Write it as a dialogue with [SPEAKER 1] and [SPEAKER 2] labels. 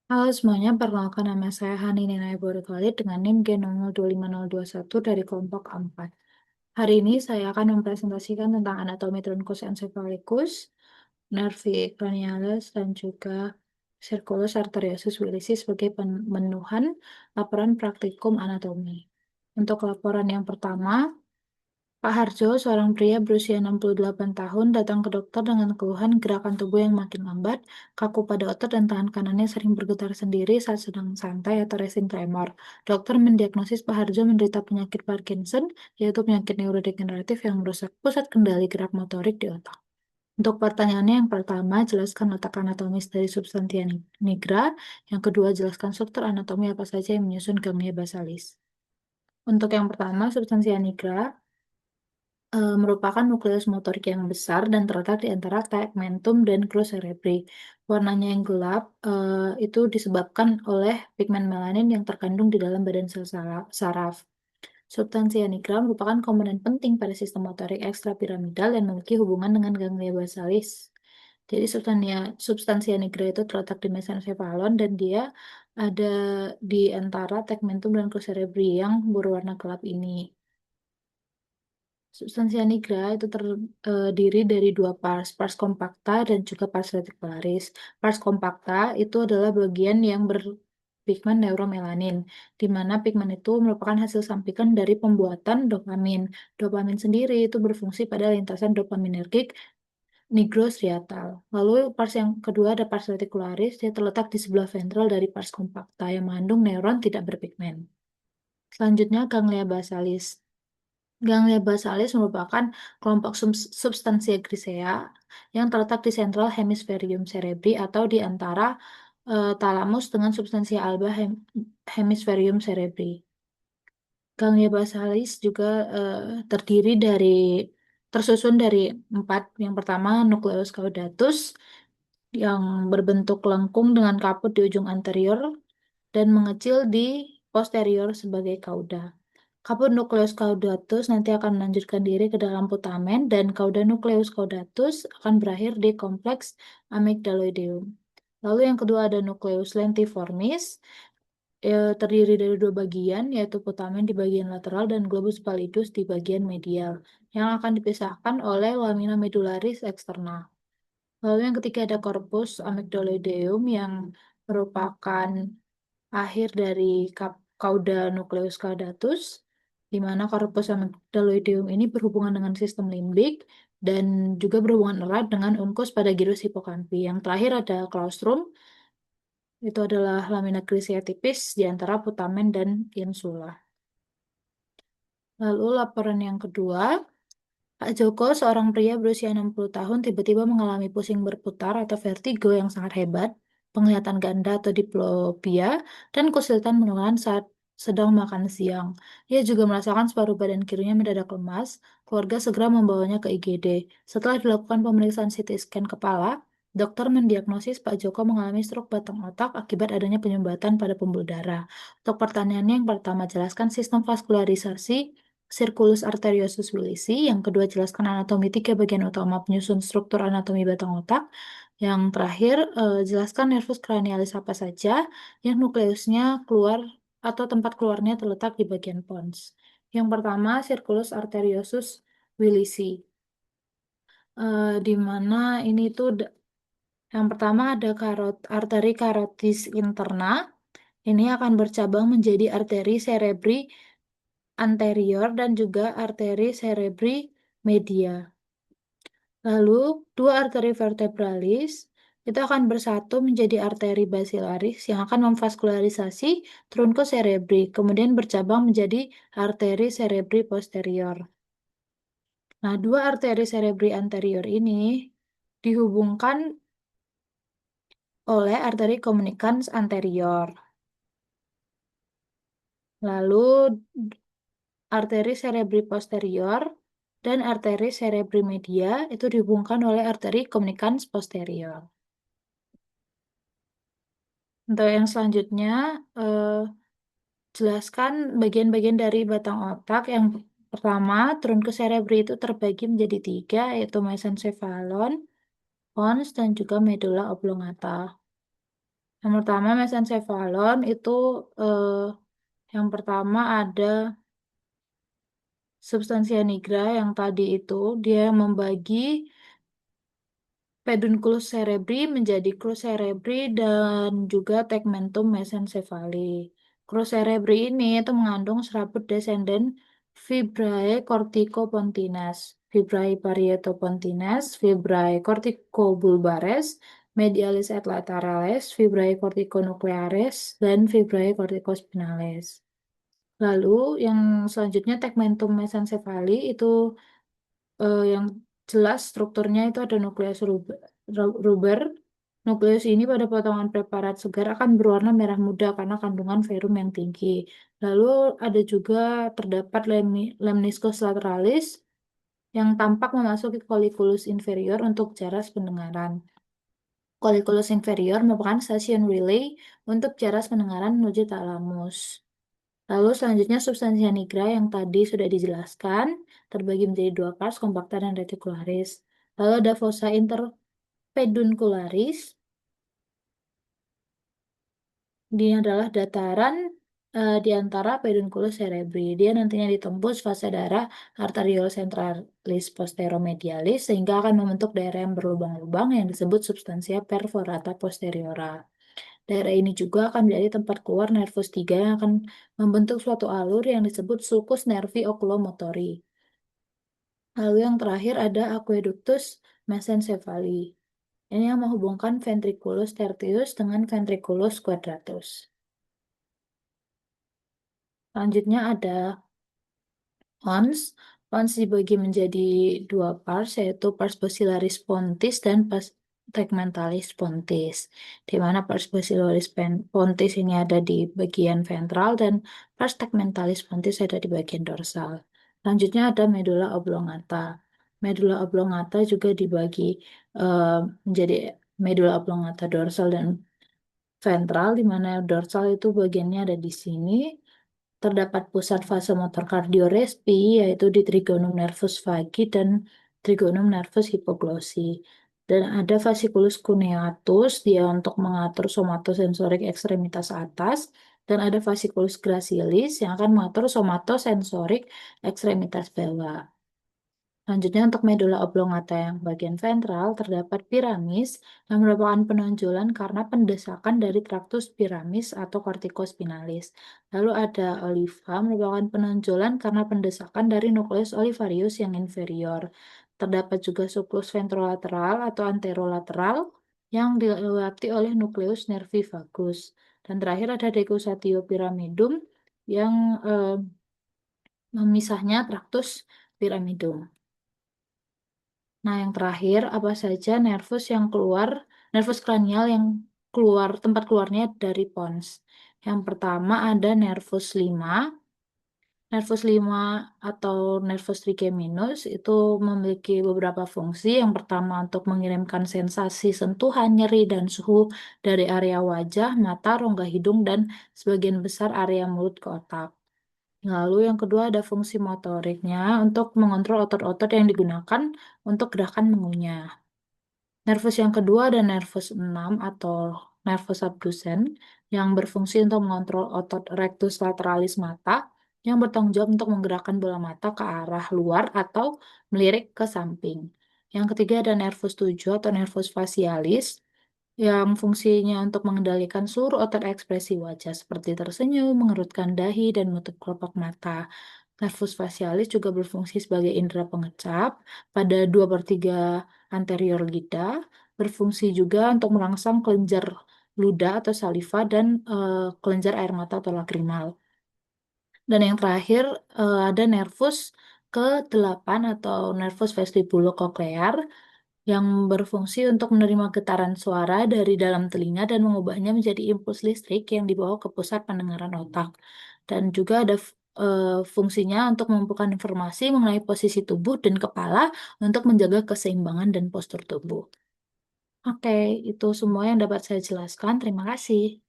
[SPEAKER 1] Halo semuanya, perkenalkan nama saya Hani Nina Khalid dengan NIM G0025021 dari kelompok 4. Hari ini saya akan mempresentasikan tentang anatomi truncus encephalitis, nervi cranialis, dan juga circulus arteriosus Willisi sebagai pemenuhan laporan praktikum anatomi. Untuk laporan yang pertama, Pak Harjo, seorang pria berusia 68 tahun, datang ke dokter dengan keluhan gerakan tubuh yang makin lambat, kaku pada otot dan tangan kanannya sering bergetar sendiri saat sedang santai atau resting tremor. Dokter mendiagnosis Pak Harjo menderita penyakit Parkinson, yaitu penyakit neurodegeneratif yang merusak pusat kendali gerak motorik di otak. Untuk pertanyaannya yang pertama, jelaskan letak anatomis dari substantia nigra. Yang kedua, jelaskan struktur anatomi apa saja yang menyusun ganglia basalis. Untuk yang pertama, substansia nigra merupakan nukleus motorik yang besar dan terletak di antara tegmentum dan glus cerebri. Warnanya yang gelap itu disebabkan oleh pigmen melanin yang terkandung di dalam badan sel saraf. Substansia nigra merupakan komponen penting pada sistem motorik ekstrapiramidal dan memiliki hubungan dengan ganglia basalis. Jadi substansia nigra itu terletak di mesencephalon dan dia ada di antara tegmentum dan glus cerebri yang berwarna gelap ini. Substansia nigra itu terdiri dari dua pars compacta dan juga pars reticularis. Pars compacta itu adalah bagian yang berpigmen neuromelanin, di mana pigmen itu merupakan hasil sampingan dari pembuatan dopamin. Dopamin sendiri itu berfungsi pada lintasan dopaminergik nigrostriatal. Lalu pars yang kedua ada pars reticularis, dia terletak di sebelah ventral dari pars compacta yang mengandung neuron tidak berpigmen. Selanjutnya ganglia basalis. Ganglia basalis merupakan kelompok substansia grisea yang terletak di sentral hemisferium cerebri atau di antara talamus dengan substansia alba hemisferium cerebri. Ganglia basalis juga eh, terdiri dari tersusun dari empat. Yang pertama nucleus caudatus yang berbentuk lengkung dengan kaput di ujung anterior dan mengecil di posterior sebagai kauda. Kaput nukleus caudatus nanti akan melanjutkan diri ke dalam putamen dan cauda nukleus caudatus akan berakhir di kompleks amygdaloideum. Lalu yang kedua ada nukleus lentiformis, terdiri dari dua bagian, yaitu putamen di bagian lateral dan globus pallidus di bagian medial, yang akan dipisahkan oleh lamina medullaris eksterna. Lalu yang ketiga ada corpus amygdaloideum yang merupakan akhir dari cauda nukleus caudatus, di mana corpus amygdaloideum ini berhubungan dengan sistem limbik dan juga berhubungan erat dengan unkus pada gyrus hipokampi. Yang terakhir ada claustrum, itu adalah lamina grisea tipis di antara putamen dan insula. Lalu laporan yang kedua, Pak Joko, seorang pria berusia 60 tahun, tiba-tiba mengalami pusing berputar atau vertigo yang sangat hebat, penglihatan ganda atau diplopia, dan kesulitan menelan saat sedang makan siang. Ia juga merasakan separuh badan kirinya mendadak lemas. Keluarga segera membawanya ke IGD. Setelah dilakukan pemeriksaan CT scan kepala, dokter mendiagnosis Pak Joko mengalami stroke batang otak akibat adanya penyumbatan pada pembuluh darah. Untuk pertanyaannya yang pertama, jelaskan sistem vaskularisasi Circulus arteriosus Willisi. Yang kedua, jelaskan anatomi tiga bagian utama penyusun struktur anatomi batang otak. Yang terakhir, jelaskan nervus cranialis apa saja yang nukleusnya keluar atau tempat keluarnya terletak di bagian pons. Yang pertama, Circulus arteriosus Willisi. Di mana ini tuh yang pertama ada arteri carotis interna. Ini akan bercabang menjadi arteri cerebri anterior dan juga arteri cerebri media. Lalu, dua arteri vertebralis itu akan bersatu menjadi arteri basilaris yang akan memvaskularisasi truncus cerebri, kemudian bercabang menjadi arteri cerebri posterior. Nah, dua arteri cerebri anterior ini dihubungkan oleh arteri communicans anterior. Lalu arteri cerebri posterior dan arteri cerebri media itu dihubungkan oleh arteri communicans posterior. Untuk yang selanjutnya, eh, jelaskan bagian-bagian dari batang otak. Yang pertama, truncus cerebri itu terbagi menjadi tiga, yaitu mesencephalon, pons, dan juga medulla oblongata. Yang pertama mesencephalon itu eh, yang pertama ada substansia nigra yang tadi itu dia membagi pedunculus cerebri menjadi crus cerebri dan juga tegmentum mesencephaly. Crus cerebri ini itu mengandung serabut descendant fibrae corticopontines, fibrae parietopontines, fibrae corticobulbares, medialis et laterales, fibrae corticonucleares, dan fibrae corticospinales. Lalu yang selanjutnya tegmentum mesencephaly itu yang jelas strukturnya itu ada nukleus ruber. Nukleus ini pada potongan preparat segar akan berwarna merah muda karena kandungan verum yang tinggi. Lalu ada juga terdapat lemniscus lateralis yang tampak memasuki colliculus inferior untuk jaras pendengaran. Colliculus inferior merupakan stasiun relay untuk jaras pendengaran menuju talamus. Lalu selanjutnya substansia nigra yang tadi sudah dijelaskan terbagi menjadi dua pars, kompakta dan reticularis. Lalu ada fossa interpeduncularis. Dia adalah dataran di antara pedunculus cerebri. Dia nantinya ditembus fase darah arteriole centralis posteromedialis sehingga akan membentuk daerah yang berlubang-lubang yang disebut substansia perforata posteriora. Daerah ini juga akan menjadi tempat keluar nervus 3 yang akan membentuk suatu alur yang disebut sulcus nervi oculomotori. Lalu yang terakhir ada aqueductus mesencephaly. Ini yang menghubungkan ventriculus tertius dengan ventriculus quadratus. Selanjutnya ada pons. Pons dibagi menjadi dua pars, yaitu pars basilaris pontis dan pars tegmentalis pontis. Di mana pars basilaris pontis ini ada di bagian ventral dan pars tegmentalis pontis ada di bagian dorsal. Selanjutnya ada medulla oblongata. Medulla oblongata juga dibagi eh, menjadi medulla oblongata dorsal dan ventral, di mana dorsal itu bagiannya ada di sini. Terdapat pusat vasomotor kardiorespi, yaitu di trigonum nervus vagi dan trigonum nervus hipoglossi. Dan ada fasciculus cuneatus, dia untuk mengatur somatosensorik ekstremitas atas. Dan ada fasciculus gracilis yang akan mengatur somatosensorik ekstremitas bawah. Selanjutnya untuk medulla oblongata yang bagian ventral terdapat piramis yang merupakan penonjolan karena pendesakan dari traktus piramis atau corticospinalis. Lalu ada oliva merupakan penonjolan karena pendesakan dari nukleus olivarius yang inferior. Terdapat juga suplus ventrolateral atau anterolateral yang dilewati oleh nukleus nervi vagus. Dan terakhir ada decussatio pyramidum yang memisahnya traktus piramidum. Nah, yang terakhir, apa saja nervus kranial yang keluar, tempat keluarnya dari pons. Yang pertama ada nervus 5 atau nervus trigeminus itu memiliki beberapa fungsi. Yang pertama untuk mengirimkan sensasi sentuhan, nyeri, dan suhu dari area wajah, mata, rongga hidung, dan sebagian besar area mulut ke otak. Lalu yang kedua ada fungsi motoriknya untuk mengontrol otot-otot yang digunakan untuk gerakan mengunyah. Nervus yang kedua ada nervus 6 atau nervus abducens yang berfungsi untuk mengontrol otot rectus lateralis mata yang bertanggung jawab untuk menggerakkan bola mata ke arah luar atau melirik ke samping. Yang ketiga ada nervus 7 atau nervus facialis yang fungsinya untuk mengendalikan seluruh otot ekspresi wajah seperti tersenyum, mengerutkan dahi, dan menutup kelopak mata. Nervus facialis juga berfungsi sebagai indera pengecap pada 2/3 anterior lidah, berfungsi juga untuk merangsang kelenjar ludah atau saliva dan kelenjar air mata atau lakrimal. Dan yang terakhir ada nervus ke-8 atau nervus vestibulocochlear yang berfungsi untuk menerima getaran suara dari dalam telinga dan mengubahnya menjadi impuls listrik yang dibawa ke pusat pendengaran otak. Dan juga ada fungsinya untuk mengumpulkan informasi mengenai posisi tubuh dan kepala untuk menjaga keseimbangan dan postur tubuh. Oke, itu semua yang dapat saya jelaskan. Terima kasih.